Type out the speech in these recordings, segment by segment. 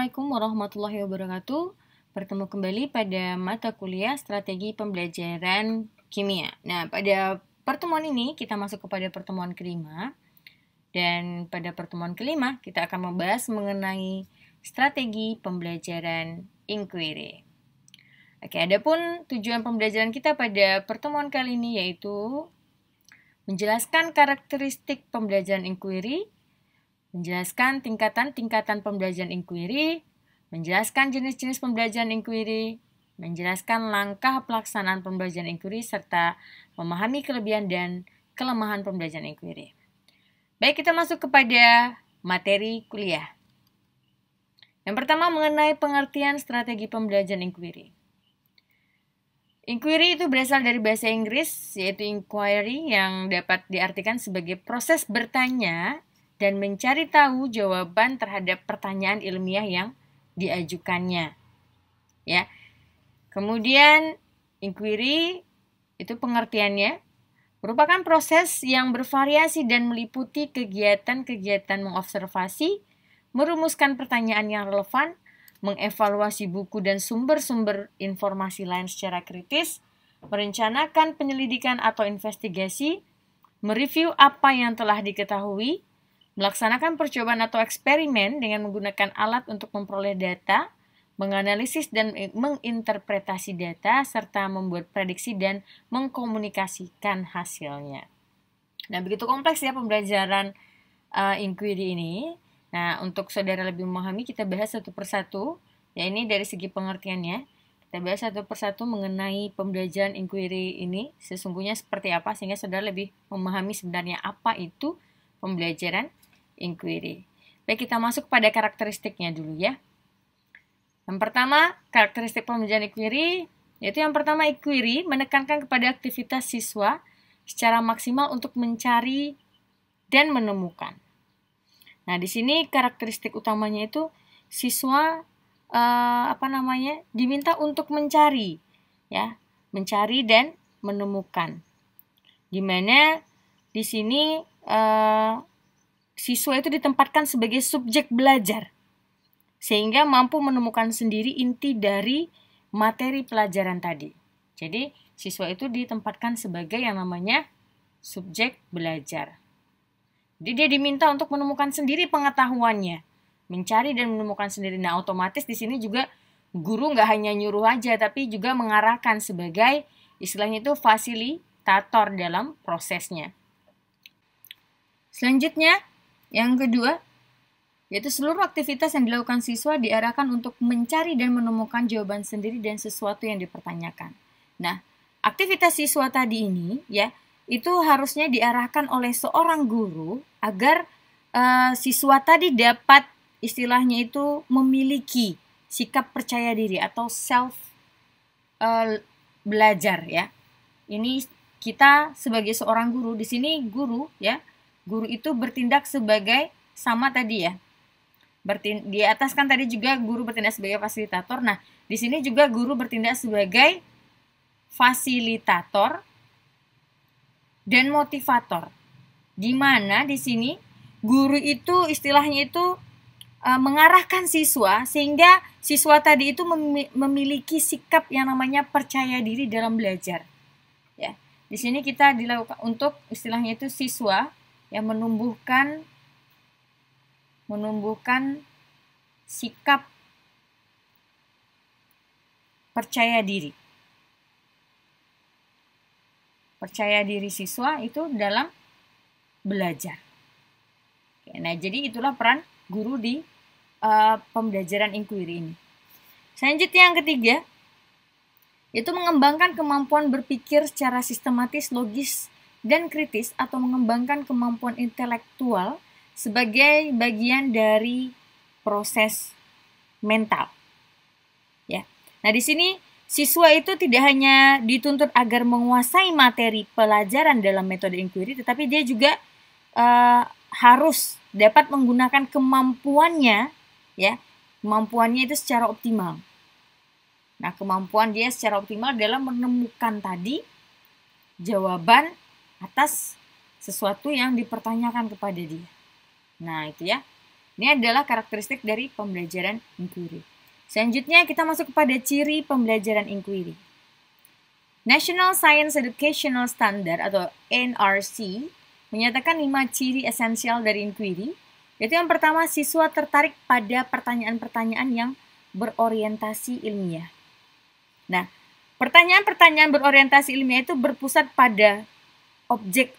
Assalamualaikum warahmatullahi wabarakatuh. Bertemu kembali pada mata kuliah Strategi Pembelajaran Kimia. Nah, pada pertemuan ini kita masuk kepada pertemuan kelima. Dan pada pertemuan kelima kita akan membahas mengenai strategi pembelajaran inquiry. Oke, adapun tujuan pembelajaran kita pada pertemuan kali ini yaitu menjelaskan karakteristik pembelajaran inquiry, menjelaskan tingkatan-tingkatan pembelajaran inquiry, menjelaskan jenis-jenis pembelajaran inquiry, menjelaskan langkah pelaksanaan pembelajaran inquiry, serta memahami kelebihan dan kelemahan pembelajaran inquiry. Baik, kita masuk kepada materi kuliah. Yang pertama mengenai pengertian strategi pembelajaran inquiry. Inquiry itu berasal dari bahasa Inggris, yaitu inquiry, yang dapat diartikan sebagai proses bertanya dan mencari tahu jawaban terhadap pertanyaan ilmiah yang diajukannya. Ya. Kemudian inquiry itu pengertiannya merupakan proses yang bervariasi dan meliputi kegiatan-kegiatan mengobservasi, merumuskan pertanyaan yang relevan, mengevaluasi buku dan sumber-sumber informasi lain secara kritis, merencanakan penyelidikan atau investigasi, mereview apa yang telah diketahui, melaksanakan percobaan atau eksperimen dengan menggunakan alat untuk memperoleh data, menganalisis dan menginterpretasi data, serta membuat prediksi dan mengkomunikasikan hasilnya. Nah, begitu kompleks ya pembelajaran inquiry ini. Nah, untuk saudara lebih memahami, kita bahas satu persatu. Ya, ini dari segi pengertiannya. Kita bahas satu persatu mengenai pembelajaran inquiry ini sesungguhnya seperti apa, sehingga saudara lebih memahami sebenarnya apa itu pembelajaran inquiry. Baik, kita masuk pada karakteristiknya dulu ya. Yang pertama, karakteristik pembelajaran inquiry, yaitu yang pertama, inquiry menekankan kepada aktivitas siswa secara maksimal untuk mencari dan menemukan. Nah, di sini karakteristik utamanya itu siswa diminta untuk mencari, ya, mencari dan menemukan. Di mana di sini siswa itu ditempatkan sebagai subjek belajar, sehingga mampu menemukan sendiri inti dari materi pelajaran tadi. Jadi, siswa itu ditempatkan sebagai yang namanya subjek belajar. Jadi, dia diminta untuk menemukan sendiri pengetahuannya, mencari dan menemukan sendiri. Nah, otomatis di sini juga guru nggak hanya nyuruh aja, tapi juga mengarahkan sebagai istilahnya itu fasilitator dalam prosesnya. Selanjutnya, yang kedua, yaitu seluruh aktivitas yang dilakukan siswa diarahkan untuk mencari dan menemukan jawaban sendiri dan sesuatu yang dipertanyakan. Nah, aktivitas siswa tadi ini ya, itu harusnya diarahkan oleh seorang guru agar siswa tadi dapat istilahnya itu memiliki sikap percaya diri atau self belajar ya. Ini kita sebagai seorang guru, di sini guru ya, guru itu bertindak sebagai sama tadi ya. Di atas kan tadi juga guru bertindak sebagai fasilitator. Nah, di sini juga guru bertindak sebagai fasilitator dan motivator. Di mana di sini guru itu istilahnya itu mengarahkan siswa sehingga siswa tadi itu memiliki sikap yang namanya percaya diri dalam belajar. Ya. Di sini kita dilakukan untuk istilahnya itu siswa yang menumbuhkan sikap percaya diri. Percaya diri siswa itu dalam belajar. Oke, nah, jadi itulah peran guru di pembelajaran inquiry ini. Selanjutnya yang ketiga, yaitu mengembangkan kemampuan berpikir secara sistematis, logis, dan kritis, atau mengembangkan kemampuan intelektual sebagai bagian dari proses mental. Ya. Nah, di sini siswa itu tidak hanya dituntut agar menguasai materi pelajaran dalam metode inquiry, tetapi dia juga harus dapat menggunakan kemampuannya, ya, kemampuannya itu secara optimal. Nah, kemampuan dia secara optimal dalam menemukan tadi jawaban atas sesuatu yang dipertanyakan kepada dia. Nah, itu ya. Ini adalah karakteristik dari pembelajaran inquiry. Selanjutnya kita masuk kepada ciri pembelajaran inquiry. National Science Educational Standard atau NRC menyatakan 5 ciri esensial dari inquiry, yaitu yang pertama, siswa tertarik pada pertanyaan-pertanyaan yang berorientasi ilmiah. Nah, pertanyaan-pertanyaan berorientasi ilmiah itu berpusat pada objek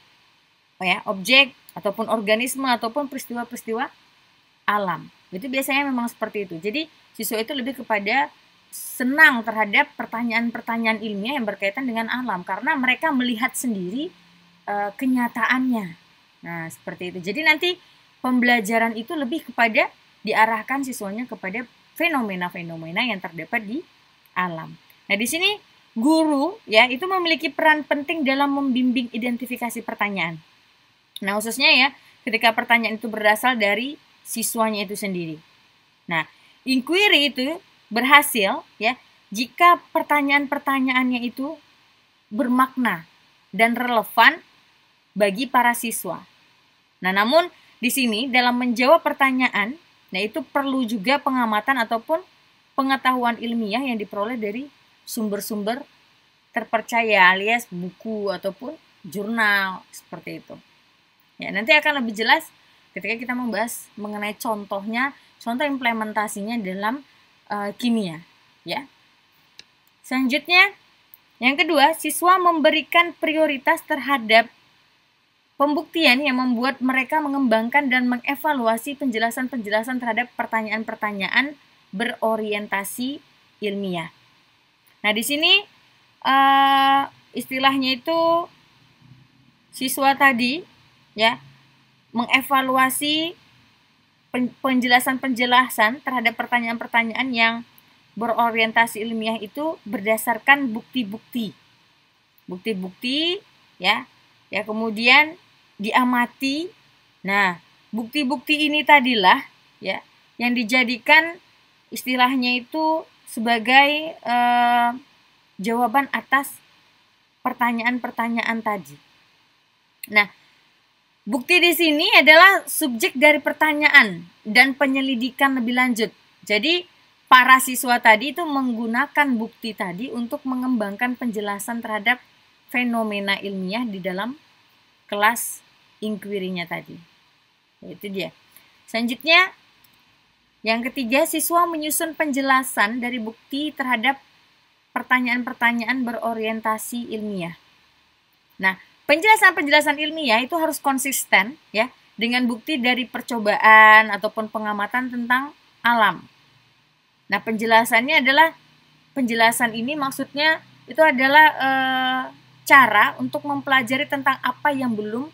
ataupun organisme ataupun peristiwa-peristiwa alam. Itu biasanya memang seperti itu. Jadi siswa itu lebih kepada senang terhadap pertanyaan-pertanyaan ilmiah yang berkaitan dengan alam karena mereka melihat sendiri kenyataannya. Nah, seperti itu. Jadi nanti pembelajaran itu lebih kepada diarahkan siswanya kepada fenomena-fenomena yang terdapat di alam. Nah, di sini guru ya itu memiliki peran penting dalam membimbing identifikasi pertanyaan. Nah, khususnya ya ketika pertanyaan itu berasal dari siswanya itu sendiri. Nah, inquiry itu berhasil ya jika pertanyaan-pertanyaannya itu bermakna dan relevan bagi para siswa. Nah, namun di sini dalam menjawab pertanyaan, nah itu perlu juga pengamatan ataupun pengetahuan ilmiah yang diperoleh dari sumber-sumber terpercaya alias buku ataupun jurnal seperti itu. Ya, nanti akan lebih jelas ketika kita membahas mengenai contoh implementasinya dalam kimia, ya. Selanjutnya, yang kedua, siswa memberikan prioritas terhadap pembuktian yang membuat mereka mengembangkan dan mengevaluasi penjelasan-penjelasan terhadap pertanyaan-pertanyaan berorientasi ilmiah. Nah, di sini istilahnya itu siswa tadi, ya, mengevaluasi penjelasan-penjelasan terhadap pertanyaan-pertanyaan yang berorientasi ilmiah itu berdasarkan bukti-bukti. Bukti-bukti ya kemudian diamati. Nah, bukti-bukti ini tadilah ya yang dijadikan istilahnya itu sebagai jawaban atas pertanyaan-pertanyaan tadi. Nah, bukti di sini adalah subjek dari pertanyaan dan penyelidikan lebih lanjut. Jadi, para siswa tadi itu menggunakan bukti tadi untuk mengembangkan penjelasan terhadap fenomena ilmiah di dalam kelas inquiry-nya tadi. Itu dia. Selanjutnya, yang ketiga, siswa menyusun penjelasan dari bukti terhadap pertanyaan-pertanyaan berorientasi ilmiah. Nah, penjelasan-penjelasan ilmiah itu harus konsisten ya dengan bukti dari percobaan ataupun pengamatan tentang alam. Nah, penjelasannya adalah penjelasan ini maksudnya itu adalah cara untuk mempelajari tentang apa yang belum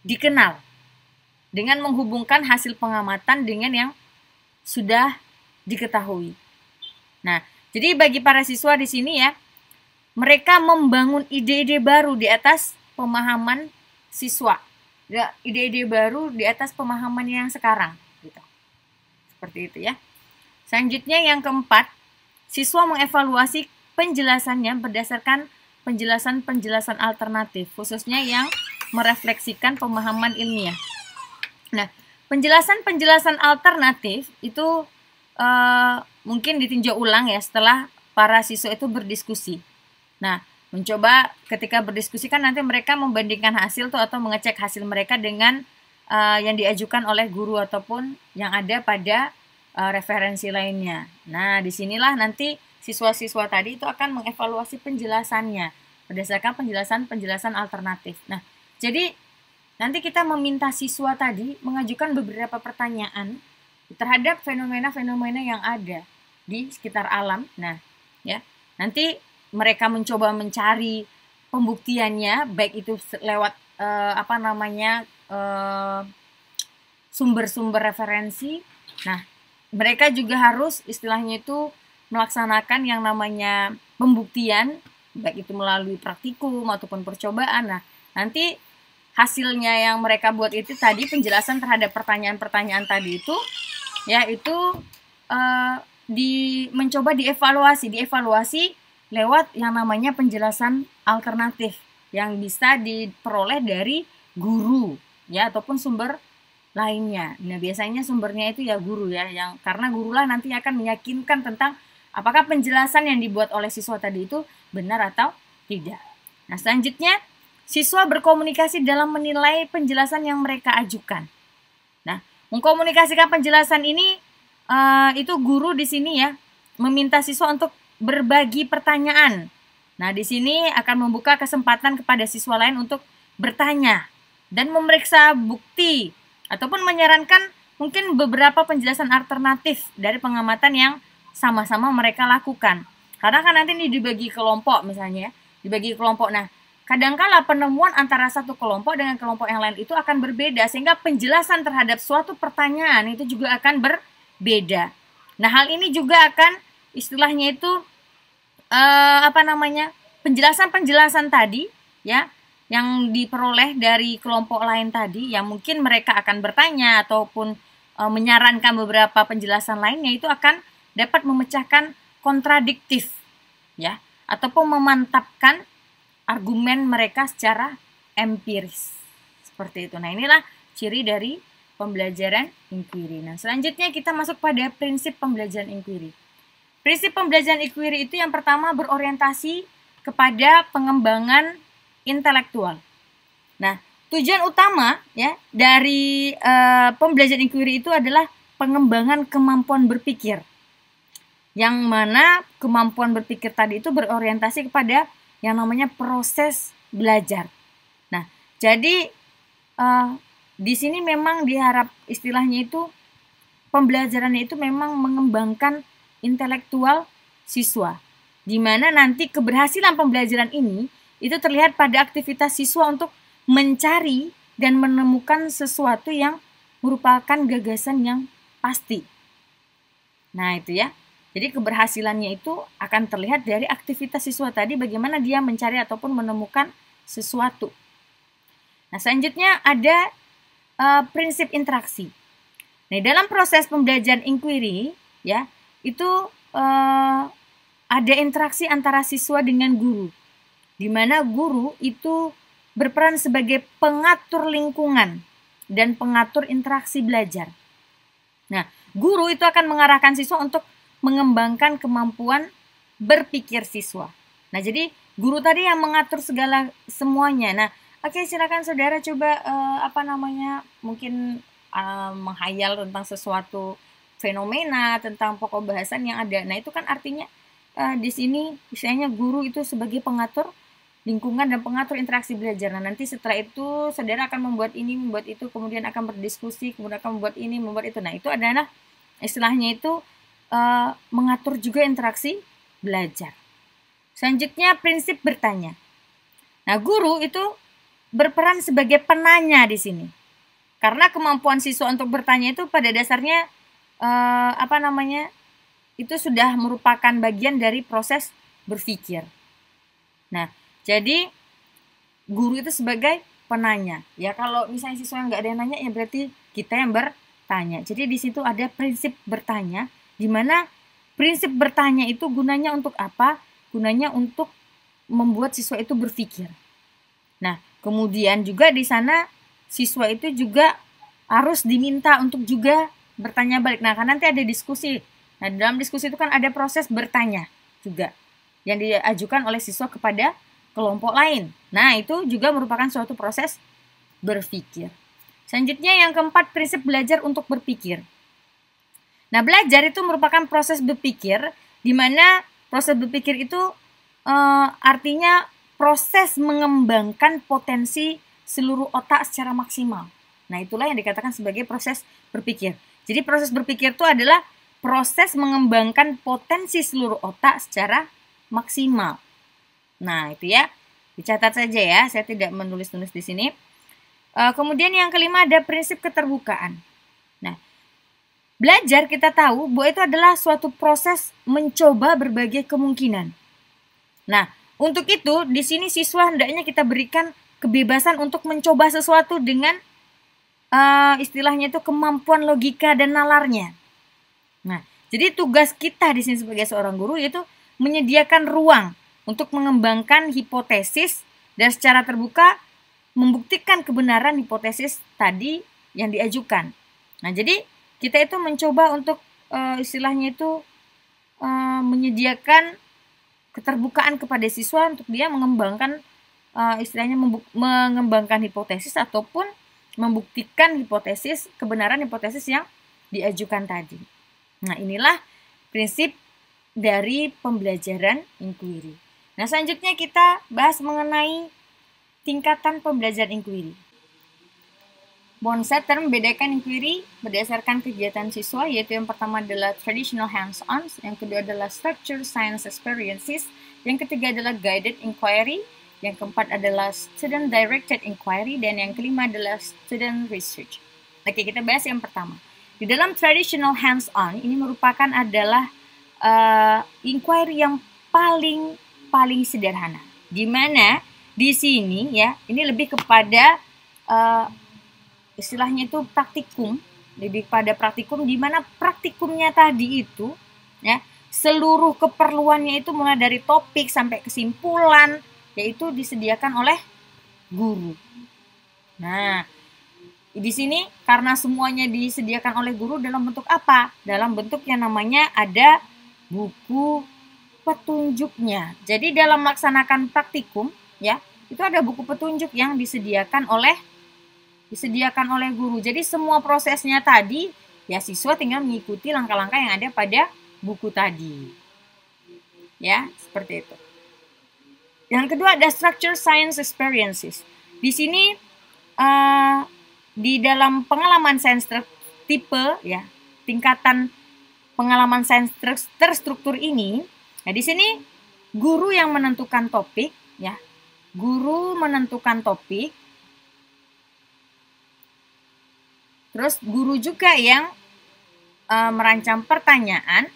dikenal dengan menghubungkan hasil pengamatan dengan yang sudah diketahui. Nah, jadi bagi para siswa di sini ya, mereka membangun ide-ide baru di atas pemahaman siswa. Ya, ide-ide baru di atas pemahaman yang sekarang. Gitu. Seperti itu ya. Selanjutnya yang keempat, siswa mengevaluasi penjelasannya berdasarkan penjelasan-penjelasan alternatif, khususnya yang merefleksikan pemahaman ilmiah. Nah, penjelasan-penjelasan alternatif itu mungkin ditinjau ulang ya setelah para siswa itu berdiskusi. Nah, mencoba ketika berdiskusi kan nanti mereka membandingkan hasil tuh atau mengecek hasil mereka dengan yang diajukan oleh guru ataupun yang ada pada referensi lainnya. Nah, disinilah nanti siswa-siswa tadi itu akan mengevaluasi penjelasannya berdasarkan penjelasan-penjelasan alternatif. Nah, jadi nanti kita meminta siswa tadi mengajukan beberapa pertanyaan terhadap fenomena-fenomena yang ada di sekitar alam. Nah, ya, nanti mereka mencoba mencari pembuktiannya, baik itu lewat sumber-sumber referensi. Nah, mereka juga harus istilahnya itu melaksanakan yang namanya pembuktian, baik itu melalui praktikum ataupun percobaan. Nah, nanti hasilnya yang mereka buat itu tadi penjelasan terhadap pertanyaan-pertanyaan tadi itu, ya itu mencoba dievaluasi lewat yang namanya penjelasan alternatif yang bisa diperoleh dari guru ya ataupun sumber lainnya. Nah, biasanya sumbernya itu ya guru ya, yang karena gurulah nanti akan meyakinkan tentang apakah penjelasan yang dibuat oleh siswa tadi itu benar atau tidak. Nah, selanjutnya siswa berkomunikasi dalam menilai penjelasan yang mereka ajukan. Nah, mengkomunikasikan penjelasan ini itu guru di sini ya meminta siswa untuk berbagi pertanyaan. Nah, di sini akan membuka kesempatan kepada siswa lain untuk bertanya dan memeriksa bukti ataupun menyarankan mungkin beberapa penjelasan alternatif dari pengamatan yang sama-sama mereka lakukan. Karena kan nanti ini dibagi kelompok misalnya, dibagi kelompok. Nah, kadangkala penemuan antara satu kelompok dengan kelompok yang lain itu akan berbeda sehingga penjelasan terhadap suatu pertanyaan itu juga akan berbeda. Nah, hal ini juga akan istilahnya itu penjelasan-penjelasan tadi ya yang diperoleh dari kelompok lain tadi yang mungkin mereka akan bertanya ataupun menyarankan beberapa penjelasan lainnya itu akan dapat memecahkan kontradiktif ya ataupun memantapkan argumen mereka secara empiris seperti itu. Nah, inilah ciri dari pembelajaran inquiry. Nah, selanjutnya kita masuk pada prinsip pembelajaran inquiry. Prinsip pembelajaran inquiry itu yang pertama berorientasi kepada pengembangan intelektual. Nah, tujuan utama ya dari pembelajaran inquiry itu adalah pengembangan kemampuan berpikir. Yang mana kemampuan berpikir tadi itu berorientasi kepada yang namanya proses belajar. Nah, jadi di sini memang diharap istilahnya itu pembelajarannya itu memang mengembangkan intelektual siswa. Di mana nanti keberhasilan pembelajaran ini itu terlihat pada aktivitas siswa untuk mencari dan menemukan sesuatu yang merupakan gagasan yang pasti. Nah, itu ya. Jadi keberhasilannya itu akan terlihat dari aktivitas siswa tadi bagaimana dia mencari ataupun menemukan sesuatu. Nah, selanjutnya ada prinsip interaksi. Nah, dalam proses pembelajaran inquiry ya, itu ada interaksi antara siswa dengan guru. Di mana guru itu berperan sebagai pengatur lingkungan dan pengatur interaksi belajar. Nah, guru itu akan mengarahkan siswa untuk mengembangkan kemampuan berpikir siswa. Nah, jadi guru tadi yang mengatur semuanya. Nah, oke, silakan saudara coba mungkin menghayal tentang sesuatu fenomena, tentang pokok bahasan yang ada. Nah, itu kan artinya di sini misalnya guru itu sebagai pengatur lingkungan dan pengatur interaksi belajar. Nah, nanti setelah itu saudara akan membuat ini, membuat itu, kemudian akan berdiskusi, kemudian akan membuat ini, membuat itu. Nah, itu adalah istilahnya itu mengatur juga interaksi belajar. Selanjutnya prinsip bertanya. Nah, guru itu berperan sebagai penanya di sini. Karena kemampuan siswa untuk bertanya itu pada dasarnya itu sudah merupakan bagian dari proses berpikir. Nah, jadi guru itu sebagai penanya. Ya, kalau misalnya siswa nggak ada yang nanya, ya berarti kita yang bertanya. Jadi di situ ada prinsip bertanya, di mana prinsip bertanya itu gunanya untuk apa? Gunanya untuk membuat siswa itu berpikir. Nah, kemudian juga di sana siswa itu juga harus diminta untuk juga bertanya balik. Nah, kan nanti ada diskusi. Nah, dalam diskusi itu kan ada proses bertanya juga yang diajukan oleh siswa kepada kelompok lain. Nah, itu juga merupakan suatu proses berpikir. Selanjutnya yang keempat, prinsip belajar untuk berpikir. Nah, belajar itu merupakan proses berpikir, di mana proses berpikir itu artinya proses mengembangkan potensi seluruh otak secara maksimal. Nah, itulah yang dikatakan sebagai proses berpikir. Jadi proses berpikir itu adalah proses mengembangkan potensi seluruh otak secara maksimal. Nah, itu ya. Dicatat saja ya, saya tidak menulis-nulis di sini. Kemudian yang kelima ada prinsip keterbukaan. Nah, belajar kita tahu bahwa itu adalah suatu proses mencoba berbagai kemungkinan. Nah, untuk itu di sini siswa hendaknya kita berikan kebebasan untuk mencoba sesuatu dengan istilahnya itu kemampuan logika dan nalarnya. Nah, jadi tugas kita di sini sebagai seorang guru yaitu menyediakan ruang untuk mengembangkan hipotesis dan secara terbuka membuktikan kebenaran hipotesis tadi yang diajukan. Nah, jadi kita itu mencoba untuk istilahnya itu menyediakan keterbukaan kepada siswa untuk dia mengembangkan istilahnya mengembangkan hipotesis ataupun membuktikan hipotesis, kebenaran hipotesis yang diajukan tadi. Nah, inilah prinsip dari pembelajaran inquiry. Nah, selanjutnya kita bahas mengenai tingkatan pembelajaran inquiry. Bonsetter membedakan inquiry berdasarkan kegiatan siswa, yaitu yang pertama adalah traditional hands-on, yang kedua adalah structured science experiences, yang ketiga adalah guided inquiry, yang keempat adalah student directed inquiry, dan yang kelima adalah student research. Oke, kita bahas yang pertama. Di dalam traditional hands-on ini merupakan adalah inquiry yang paling sederhana. Di mana di sini ya, ini lebih kepada istilahnya itu praktikum, lebih pada praktikum, di mana praktikumnya tadi itu ya seluruh keperluannya itu mulai dari topik sampai kesimpulan yaitu disediakan oleh guru. Nah, di sini karena semuanya disediakan oleh guru dalam bentuk apa? Dalam bentuk yang namanya ada buku petunjuknya. Jadi dalam melaksanakan praktikum ya, itu ada buku petunjuk yang disediakan oleh guru. Jadi semua prosesnya tadi ya siswa tinggal mengikuti langkah-langkah yang ada pada buku tadi. Ya, seperti itu. Yang kedua ada structure science experiences. Di sini di dalam pengalaman sains tipe ya, tingkatan pengalaman sains terstruktur ini, nah di sini guru yang menentukan topik ya. Guru menentukan topik. Terus guru juga yang merancang pertanyaan,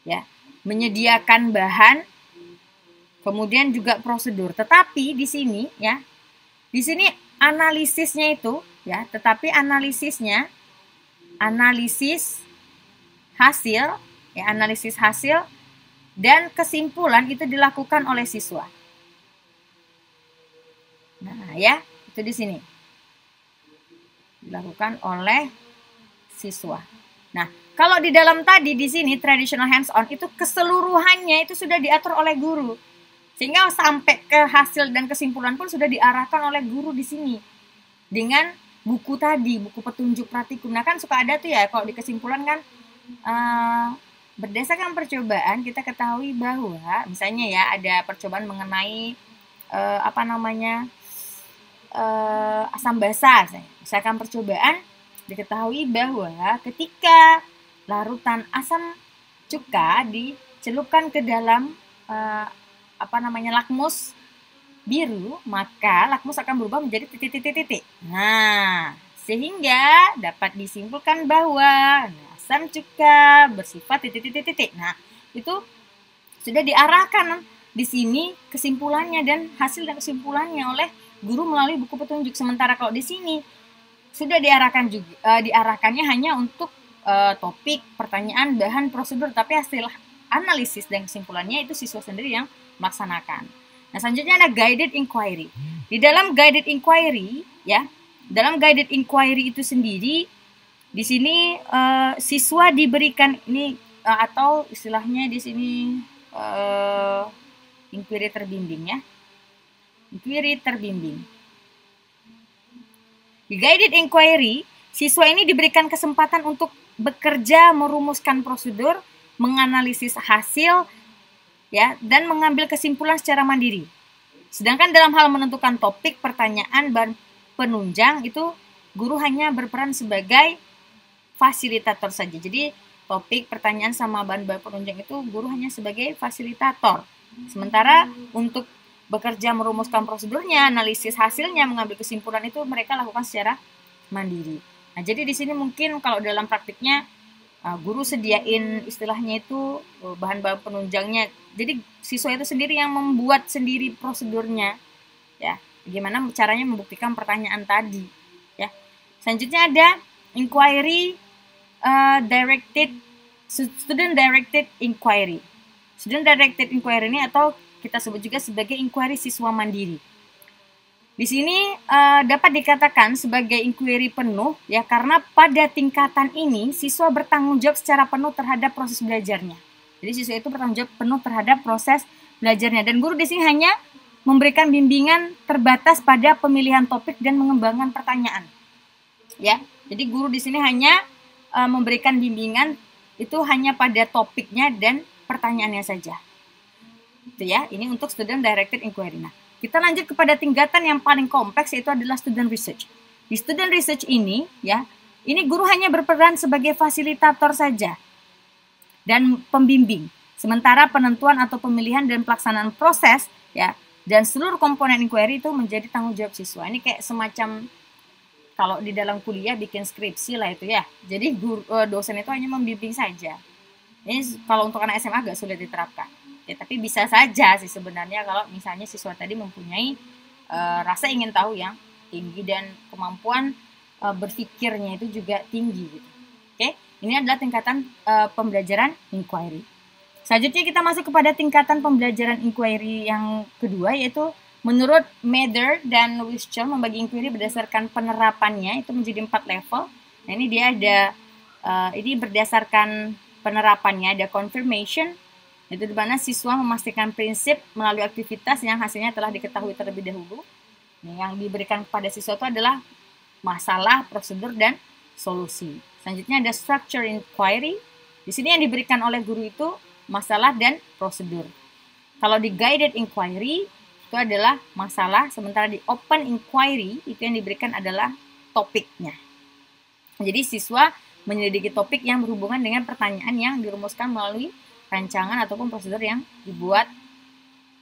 ya, menyediakan bahan, kemudian juga prosedur. Tetapi di sini, ya, di sini analisisnya itu, ya, tetapi analisis hasil, ya, analisis hasil dan kesimpulan itu dilakukan oleh siswa. Nah, ya, itu di sini. Dilakukan oleh siswa. Nah, kalau di dalam tadi di sini traditional hands-on itu keseluruhannya itu sudah diatur oleh guru. Sehingga sampai ke hasil dan kesimpulan pun sudah diarahkan oleh guru di sini. Dengan buku tadi, buku petunjuk praktikum. Nah, kan suka ada tuh ya kalau di kesimpulan kan berdasarkan percobaan kita ketahui bahwa misalnya ya ada percobaan mengenai asam basa. Misalkan percobaan diketahui bahwa ketika larutan asam cuka dicelupkan ke dalam lakmus biru, maka lakmus akan berubah menjadi titik-titik. Nah, sehingga dapat disimpulkan bahwa asam cuka bersifat titik-titik. Nah, itu sudah diarahkan di sini kesimpulannya dan hasil dan kesimpulannya oleh guru melalui buku petunjuk. Sementara kalau di sini sudah diarahkannya hanya untuk topik, pertanyaan, bahan, prosedur, tapi hasil analisis dan kesimpulannya itu siswa sendiri yang melaksanakan. Nah, selanjutnya ada guided inquiry. Di dalam guided inquiry, ya, dalam guided inquiry itu sendiri, di sini siswa diberikan ini atau istilahnya di sini inquiry terbimbing ya. Inquiry terbimbing. Di guided inquiry, siswa ini diberikan kesempatan untuk bekerja merumuskan prosedur, menganalisis hasil, ya, dan mengambil kesimpulan secara mandiri. Sedangkan dalam hal menentukan topik, pertanyaan, dan penunjang itu guru hanya berperan sebagai fasilitator saja. Jadi topik, pertanyaan, sama bahan-bahan penunjang itu guru hanya sebagai fasilitator. Sementara untuk bekerja merumuskan prosedurnya, analisis hasilnya, mengambil kesimpulan itu mereka lakukan secara mandiri. Nah, jadi di sini mungkin kalau dalam praktiknya guru sediain istilahnya itu bahan-bahan penunjangnya. Jadi siswa itu sendiri yang membuat sendiri prosedurnya, ya. Bagaimana caranya membuktikan pertanyaan tadi, ya. Selanjutnya ada inquiry student directed inquiry. Student directed inquiry ini atau kita sebut juga sebagai inquiry siswa mandiri. Di sini dapat dikatakan sebagai inquiry penuh ya, karena pada tingkatan ini siswa bertanggung jawab secara penuh terhadap proses belajarnya. Jadi siswa itu bertanggung jawab penuh terhadap proses belajarnya, dan guru di sini hanya memberikan bimbingan terbatas pada pemilihan topik dan mengembangkan pertanyaan. Ya, jadi guru di sini hanya memberikan bimbingan itu hanya pada topiknya dan pertanyaannya saja. Itu ya, ini untuk student directed inquiry. Nah, kita lanjut kepada tingkatan yang paling kompleks, yaitu adalah student research. Di student research ini ya, ini guru hanya berperan sebagai fasilitator saja dan pembimbing. Sementara penentuan atau pemilihan dan pelaksanaan proses ya dan seluruh komponen inquiry itu menjadi tanggung jawab siswa. Ini kayak semacam kalau di dalam kuliah bikin skripsi lah itu ya. Jadi dosen itu hanya membimbing saja. Ini kalau untuk anak SMA agak sulit diterapkan. Ya, tapi bisa saja sih sebenarnya kalau misalnya siswa tadi mempunyai rasa ingin tahu yang tinggi dan kemampuan berpikirnya itu juga tinggi gitu. Oke, ini adalah tingkatan pembelajaran inquiry. Selanjutnya kita masuk kepada tingkatan pembelajaran inquiry yang kedua, yaitu menurut Mather dan Wischer membagi inquiry berdasarkan penerapannya itu menjadi 4 level. Nah, ini dia ada ini berdasarkan penerapannya, ada confirmation, itu di mana siswa memastikan prinsip melalui aktivitas yang hasilnya telah diketahui terlebih dahulu. Yang diberikan kepada siswa itu adalah masalah, prosedur, dan solusi. Selanjutnya ada structure inquiry. Di sini yang diberikan oleh guru itu masalah dan prosedur. Kalau di guided inquiry itu adalah masalah, sementara di open inquiry itu yang diberikan adalah topiknya. Jadi siswa menyelidiki topik yang berhubungan dengan pertanyaan yang dirumuskan melalui rancangan ataupun prosedur yang dibuat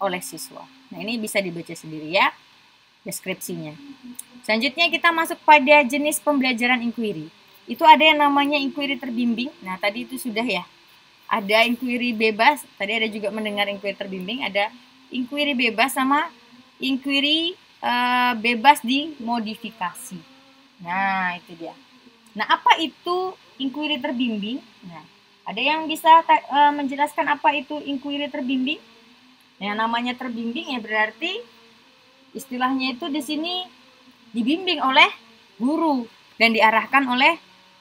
oleh siswa. Nah, ini bisa dibaca sendiri ya deskripsinya. Selanjutnya kita masuk pada jenis pembelajaran inquiry. Itu ada yang namanya inquiry terbimbing. Nah, tadi itu sudah ya. Ada inquiry bebas, tadi ada juga mendengar inquiry terbimbing, ada inquiry bebas sama inquiry bebas dimodifikasi. Nah, itu dia. Nah, apa itu inquiry terbimbing? Nah, ada yang bisa menjelaskan apa itu inquiry terbimbing? Yang namanya terbimbing ya berarti istilahnya itu di sini dibimbing oleh guru dan diarahkan oleh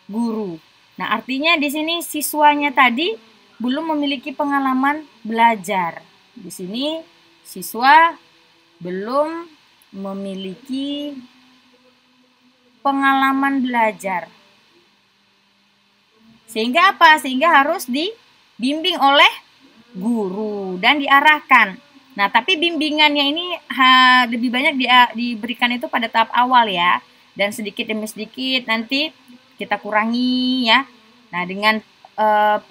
guru. Nah, artinya di sini siswanya tadi belum memiliki pengalaman belajar. Di sini siswa belum memiliki pengalaman belajar. Sehingga apa? Sehingga harus dibimbing oleh guru dan diarahkan. Nah, tapi bimbingannya ini lebih banyak diberikan itu pada tahap awal ya. Dan sedikit demi sedikit nanti kita kurangi ya. Nah, dengan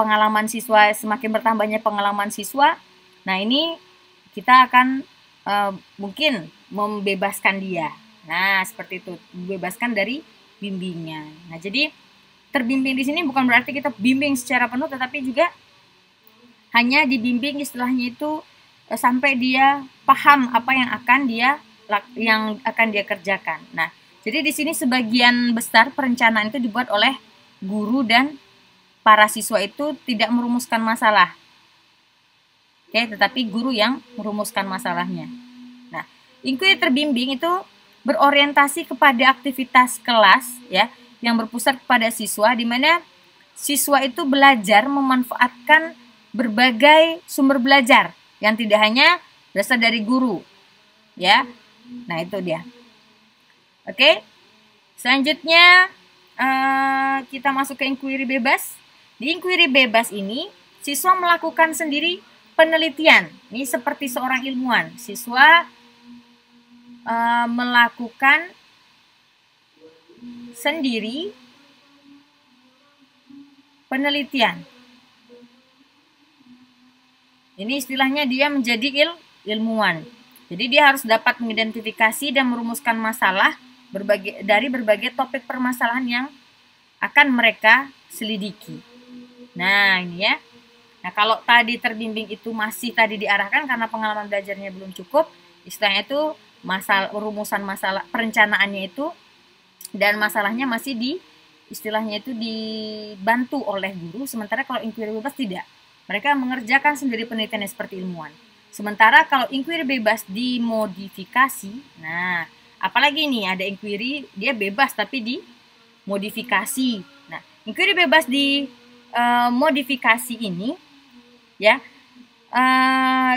pengalaman siswa, semakin bertambahnya pengalaman siswa, nah ini kita akan mungkin membebaskan dia. Nah, seperti itu, membebaskan dari bimbingan. Nah, jadi terbimbing di sini bukan berarti kita bimbing secara penuh, tetapi juga hanya dibimbing istilahnya itu sampai dia paham apa yang akan dia kerjakan. Nah, jadi di sini sebagian besar perencanaan itu dibuat oleh guru dan para siswa itu tidak merumuskan masalah. Oke, tetapi guru yang merumuskan masalahnya. Nah, inquiry terbimbing itu berorientasi kepada aktivitas kelas ya, yang berpusat kepada siswa, di mana siswa itu belajar memanfaatkan berbagai sumber belajar yang tidak hanya berasal dari guru ya. Nah, itu dia. Oke, selanjutnya kita masuk ke inquiry bebas. Di inquiry bebas ini siswa melakukan sendiri penelitian. Ini seperti seorang ilmuwan. Siswa melakukan sendiri penelitian. Ini istilahnya dia menjadi ilmuwan. Jadi dia harus dapat mengidentifikasi dan merumuskan masalah dari berbagai topik permasalahan yang akan mereka selidiki. Nah, ini ya. Nah, kalau tadi terbimbing itu masih tadi diarahkan karena pengalaman belajarnya belum cukup, istilahnya itu rumusan masalah perencanaannya itu dan masalahnya masih istilahnya itu dibantu oleh guru. Sementara kalau inquiry bebas tidak, mereka mengerjakan sendiri penelitiannya seperti ilmuwan. Sementara kalau inquiry bebas dimodifikasi, nah Apalagi nih ada inquiry, dia bebas tapi dimodifikasi. Nah, inquiry bebas di modifikasi ini ya,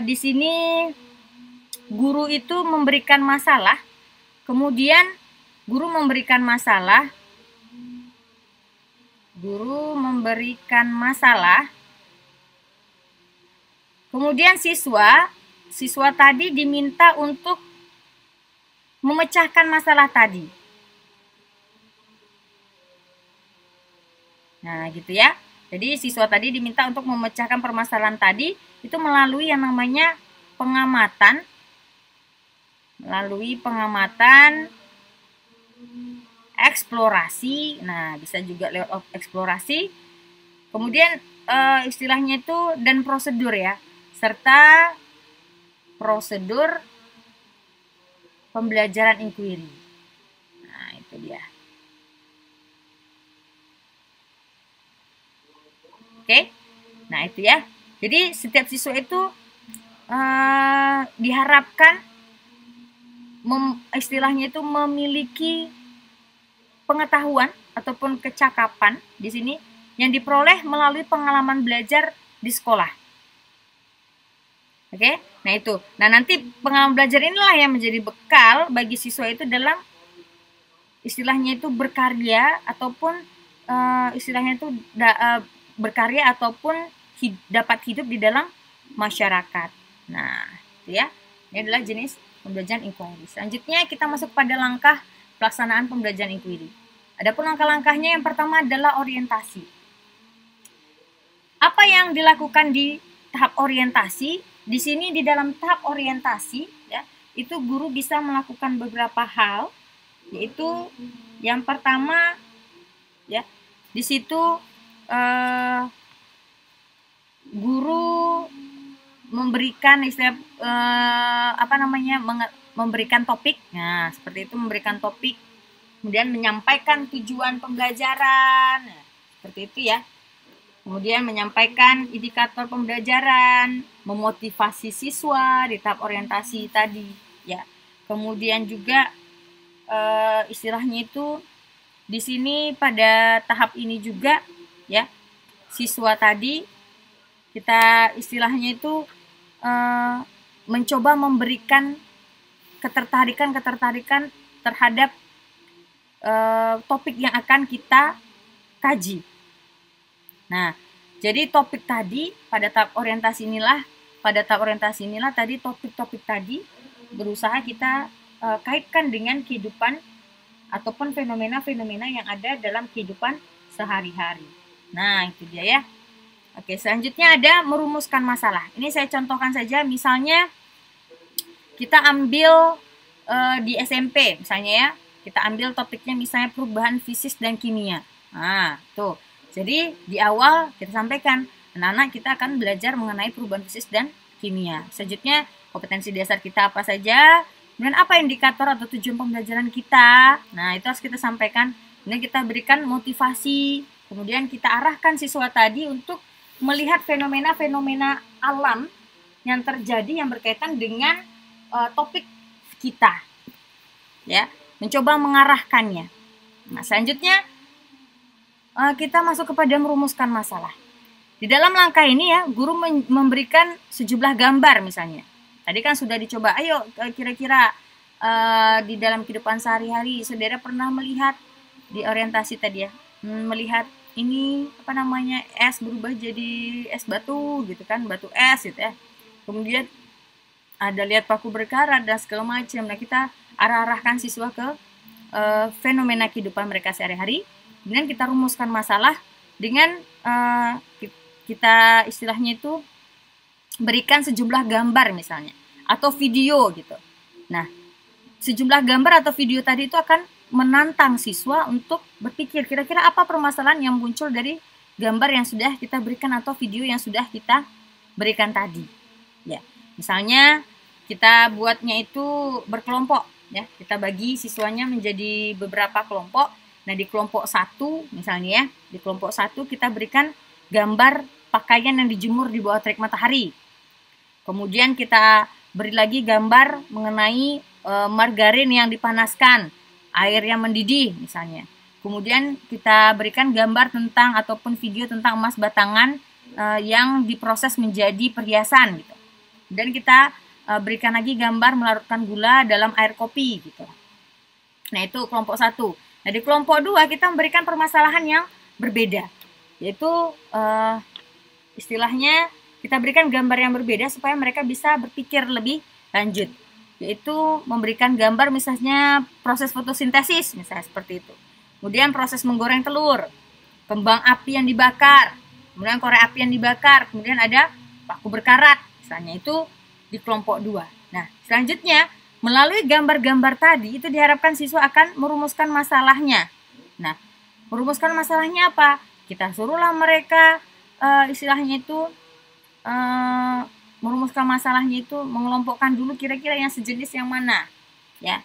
di sini guru itu memberikan masalah, kemudian guru memberikan masalah, kemudian siswa tadi diminta untuk memecahkan masalah tadi. Nah, gitu ya. Jadi siswa tadi diminta untuk memecahkan permasalahan tadi itu melalui yang namanya pengamatan, eksplorasi. Nah, bisa juga lewat eksplorasi. Kemudian istilahnya itu dan prosedur ya, serta prosedur pembelajaran inquiry. Nah, itu dia. Oke. Nah, itu ya. Jadi setiap siswa itu diharapkan istilahnya itu memiliki pengetahuan ataupun kecakapan di sini yang diperoleh melalui pengalaman belajar di sekolah. Oke, nah itu. Nah, nanti pengalaman belajar inilah yang menjadi bekal bagi siswa itu dalam istilahnya itu berkarya ataupun istilahnya itu berkarya ataupun dapat hidup di dalam masyarakat. Nah, itu ya. Ini adalah jenis pembelajaran inquiry. Selanjutnya kita masuk pada langkah pelaksanaan pembelajaran inquiry. Adapun langkah-langkahnya yang pertama adalah orientasi. Apa yang dilakukan di tahap orientasi? Di sini di dalam tahap orientasi ya, itu guru bisa melakukan beberapa hal, yaitu yang pertama ya, di situ guru memberikan memberikan topik. Nah, seperti itu, memberikan topik, kemudian menyampaikan tujuan pembelajaran. Nah, seperti itu ya. Kemudian menyampaikan indikator pembelajaran, memotivasi siswa di tahap orientasi tadi ya. Kemudian juga istilahnya itu di sini pada tahap ini juga ya, siswa tadi kita istilahnya itu mencoba memberikan ketertarikan terhadap topik yang akan kita kaji. Nah, jadi topik tadi pada tahap orientasi inilah tadi topik-topik tadi berusaha kita kaitkan dengan kehidupan ataupun fenomena-fenomena yang ada dalam kehidupan sehari-hari. Nah, itu dia ya. Oke, selanjutnya ada merumuskan masalah. Ini saya contohkan saja, misalnya kita ambil di SMP misalnya ya, kita ambil topiknya misalnya perubahan fisik dan kimia. Nah, tuh. Jadi di awal kita sampaikan, anak-anak kita akan belajar mengenai perubahan fisik dan kimia. Selanjutnya kompetensi dasar kita apa saja, kemudian apa indikator atau tujuan pembelajaran kita. Nah, itu harus kita sampaikan. Kemudian kita berikan motivasi, kemudian kita arahkan siswa tadi untuk melihat fenomena-fenomena alam yang terjadi yang berkaitan dengan topik kita. Ya, mencoba mengarahkannya. Nah, selanjutnya kita masuk kepada merumuskan masalah. Di dalam langkah ini ya, guru memberikan sejumlah gambar misalnya. Tadi kan sudah dicoba, ayo kira-kira di dalam kehidupan sehari-hari, saudara pernah melihat di orientasi tadi ya, melihat ini es berubah jadi es batu gitu kan, batu es gitu ya. Kemudian ada lihat paku berkarat dan segala macam. Nah, kita arahkan siswa ke fenomena kehidupan mereka sehari-hari. Kemudian kita rumuskan masalah dengan kita istilahnya itu berikan sejumlah gambar misalnya atau video gitu. Nah, sejumlah gambar atau video tadi itu akan menantang siswa untuk berpikir kira-kira apa permasalahan yang muncul dari gambar yang sudah kita berikan atau video yang sudah kita berikan tadi. Ya, misalnya kita buatnya itu berkelompok ya. Kita bagi siswanya menjadi beberapa kelompok. Nah, di kelompok 1 misalnya ya, di kelompok 1 kita berikan gambar pakaian yang dijemur di bawah terik matahari. Kemudian kita beri lagi gambar mengenai margarin yang dipanaskan, air yang mendidih misalnya. Kemudian kita berikan gambar tentang ataupun video tentang emas batangan yang diproses menjadi perhiasan gitu. Dan kita berikan lagi gambar melarutkan gula dalam air kopi gitu. Nah, itu kelompok 1. Nah, di kelompok 2 kita memberikan permasalahan yang berbeda, yaitu istilahnya kita berikan gambar yang berbeda supaya mereka bisa berpikir lebih lanjut, yaitu memberikan gambar misalnya proses fotosintesis misalnya seperti itu. Kemudian proses menggoreng telur, kembang api yang dibakar, kemudian korek api yang dibakar, kemudian ada paku berkarat misalnya, itu di kelompok 2. Nah, selanjutnya melalui gambar-gambar tadi itu diharapkan siswa akan merumuskan masalahnya. Nah, merumuskan masalahnya apa? Kita suruhlah mereka istilahnya itu merumuskan masalahnya itu mengelompokkan dulu kira-kira yang sejenis yang mana, ya.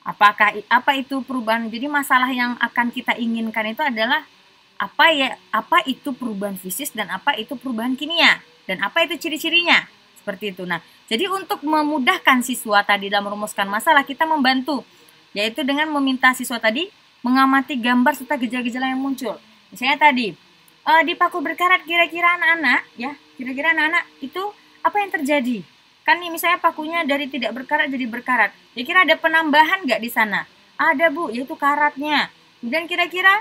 Apa itu perubahan? Jadi masalah yang akan kita inginkan itu adalah apa itu perubahan fisik dan apa itu perubahan kimia dan apa itu ciri-cirinya, seperti itu. Nah, jadi untuk memudahkan siswa tadi dalam merumuskan masalah, kita membantu, yaitu dengan meminta siswa tadi mengamati gambar serta gejala-gejala yang muncul. Misalnya tadi di paku berkarat, kira-kira anak-anak itu apa yang terjadi? Kan nih misalnya pakunya dari tidak berkarat jadi berkarat. Kira-kira ada penambahan nggak di sana? Ada, Bu, yaitu karatnya. Kemudian kira-kira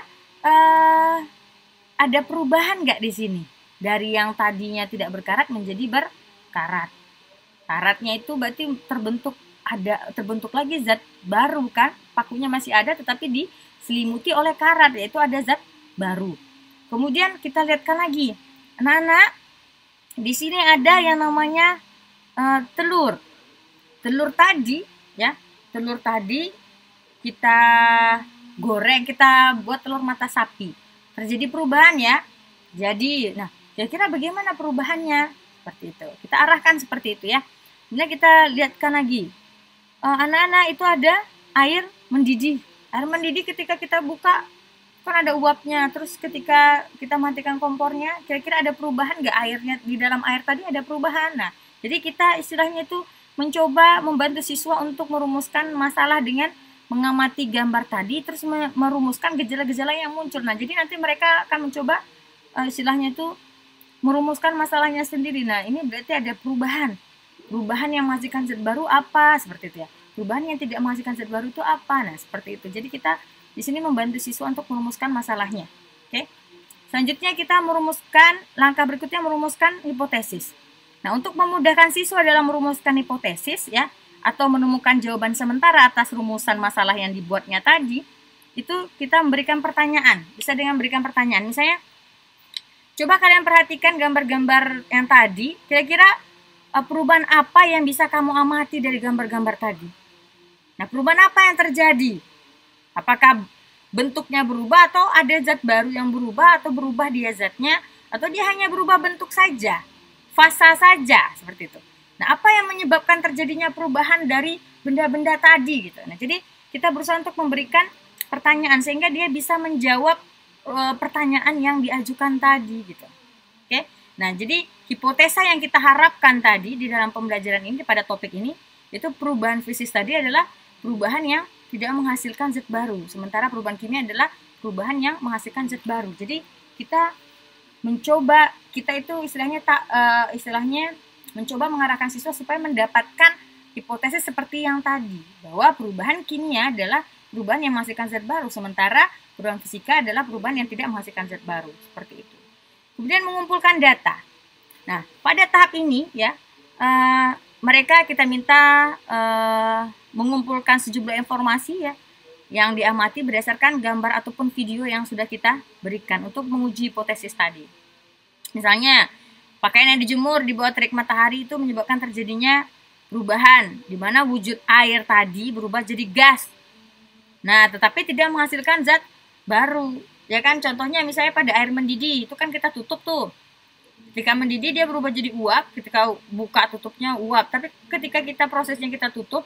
ada perubahan nggak di sini? Dari yang tadinya tidak berkarat menjadi berkarat. Karatnya itu berarti terbentuk lagi zat baru kan? Pakunya masih ada tetapi diselimuti oleh karat, yaitu ada zat baru. Kemudian kita lihatkan lagi, anak-anak, di sini ada yang namanya telur. Telur tadi kita goreng, kita buat telur mata sapi. Terjadi perubahan ya. Jadi, nah, kira-kira bagaimana perubahannya? Seperti itu. Kita arahkan seperti itu ya. Kemudian kita lihatkan lagi, anak-anak, itu ada air mendidih. Air mendidih ketika kita buka kan ada uapnya, terus ketika kita matikan kompornya, kira-kira ada perubahan nggak airnya di dalam air tadi? Ada perubahan. Nah, jadi kita istilahnya itu mencoba membantu siswa untuk merumuskan masalah dengan mengamati gambar tadi, terus merumuskan gejala-gejala yang muncul. Nah, jadi nanti mereka akan mencoba istilahnya itu merumuskan masalahnya sendiri. Nah, ini berarti ada perubahan yang menghasilkan zat baru apa, seperti itu ya. Perubahan yang tidak menghasilkan zat baru itu apa? Nah, seperti itu. Jadi kita di sini membantu siswa untuk merumuskan masalahnya. Oke. Selanjutnya kita langkah berikutnya merumuskan hipotesis. Nah, untuk memudahkan siswa dalam merumuskan hipotesis ya, atau menemukan jawaban sementara atas rumusan masalah yang dibuatnya tadi, itu kita memberikan pertanyaan. Bisa dengan memberikan pertanyaan. Misalnya, coba kalian perhatikan gambar-gambar yang tadi, kira-kira perubahan apa yang bisa kamu amati dari gambar-gambar tadi? Nah, perubahan apa yang terjadi? Apakah bentuknya berubah atau ada zat baru yang berubah atau berubah dia zatnya atau dia hanya berubah bentuk saja, fasa saja, seperti itu. Nah, apa yang menyebabkan terjadinya perubahan dari benda-benda tadi gitu. Nah, jadi kita berusaha untuk memberikan pertanyaan sehingga dia bisa menjawab pertanyaan yang diajukan tadi gitu. Oke. Nah, jadi hipotesa yang kita harapkan tadi di dalam pembelajaran ini pada topik ini itu perubahan fisik tadi adalah perubahan yang tidak menghasilkan zat baru, sementara perubahan kimia adalah perubahan yang menghasilkan zat baru. Jadi kita itu istilahnya mencoba mengarahkan siswa supaya mendapatkan hipotesis seperti yang tadi, bahwa perubahan kimia adalah perubahan yang menghasilkan zat baru, sementara perubahan fisika adalah perubahan yang tidak menghasilkan zat baru, seperti itu. Kemudian mengumpulkan data. Nah, pada tahap ini ya, mereka kita minta mengumpulkan sejumlah informasi ya yang diamati berdasarkan gambar ataupun video yang sudah kita berikan untuk menguji hipotesis tadi. Misalnya, pakaian yang dijemur di bawah terik matahari itu menyebabkan terjadinya perubahan di mana wujud air tadi berubah jadi gas. Nah, tetapi tidak menghasilkan zat baru. Ya kan, contohnya misalnya pada air mendidih, itu kan kita tutup tuh. Ketika mendidih dia berubah jadi uap, ketika buka tutupnya uap. Tapi ketika kita prosesnya kita tutup,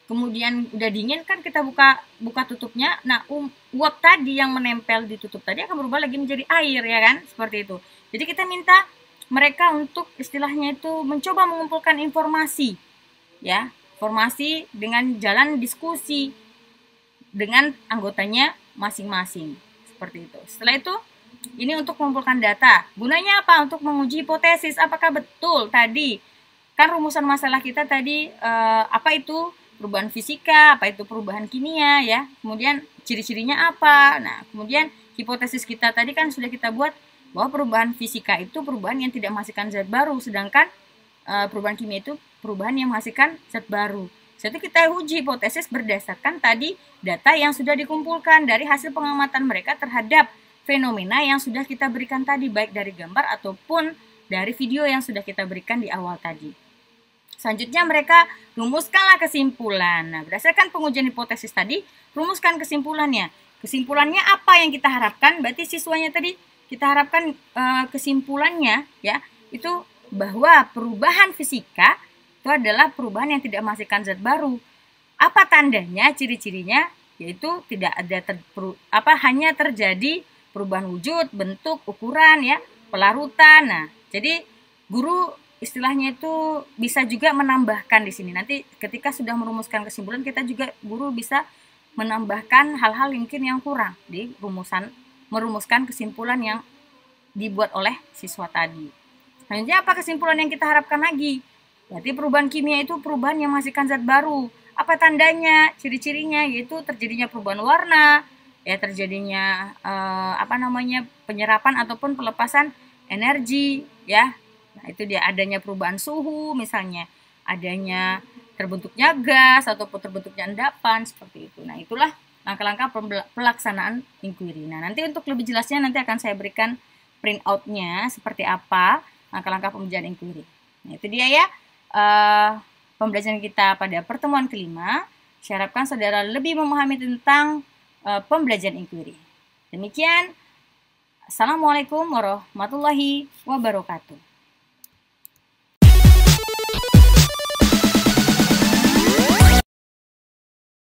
kemudian udah dingin kan kita buka tutupnya. Nah, uap tadi yang menempel di tutup tadi akan berubah lagi menjadi air ya kan, seperti itu. Jadi kita minta mereka untuk istilahnya itu mencoba mengumpulkan informasi ya, informasi dengan jalan diskusi dengan anggotanya masing-masing. Seperti itu. Setelah itu, ini untuk mengumpulkan data. Gunanya apa? Untuk menguji hipotesis. Apakah betul tadi? Kan rumusan masalah kita tadi apa itu perubahan fisika, apa itu perubahan kimia ya. Kemudian ciri-cirinya apa? Nah, kemudian hipotesis kita tadi kan sudah kita buat bahwa perubahan fisika itu perubahan yang tidak menghasilkan zat baru, sedangkan perubahan kimia itu perubahan yang menghasilkan zat baru. Jadi kita uji hipotesis berdasarkan tadi data yang sudah dikumpulkan dari hasil pengamatan mereka terhadap fenomena yang sudah kita berikan tadi, baik dari gambar ataupun dari video yang sudah kita berikan di awal tadi. Selanjutnya mereka rumuskanlah kesimpulan. Nah, berdasarkan pengujian hipotesis tadi, rumuskan kesimpulannya. Kesimpulannya apa yang kita harapkan? Berarti siswanya tadi kita harapkan kesimpulannya ya, itu bahwa perubahan fisika itu adalah perubahan yang tidak menghasilkan zat baru. Apa tandanya, ciri-cirinya? Yaitu tidak ada hanya terjadi perubahan wujud, bentuk, ukuran ya, pelarutan. Nah, jadi guru istilahnya itu bisa juga menambahkan di sini. Nanti ketika sudah merumuskan kesimpulan, kita juga guru bisa menambahkan hal-hal mungkin yang kurang di merumuskan kesimpulan yang dibuat oleh siswa tadi. Selanjutnya apa kesimpulan yang kita harapkan lagi? Berarti perubahan kimia itu perubahan yang menghasilkan zat baru. Apa tandanya? Ciri-cirinya yaitu terjadinya perubahan warna, ya terjadinya penyerapan ataupun pelepasan energi, ya. Nah, itu dia adanya perubahan suhu misalnya, adanya terbentuknya gas ataupun terbentuknya endapan seperti itu. Nah, itulah langkah-langkah pelaksanaan inquiry. Nah, nanti untuk lebih jelasnya nanti akan saya berikan printout-nya seperti apa langkah-langkah pembelajaran inquiry. Nah, itu dia ya. Pembelajaran kita pada pertemuan kelima. Saya harapkan saudara lebih memahami tentang pembelajaran inquiry. Demikian, Assalamualaikum warahmatullahi wabarakatuh.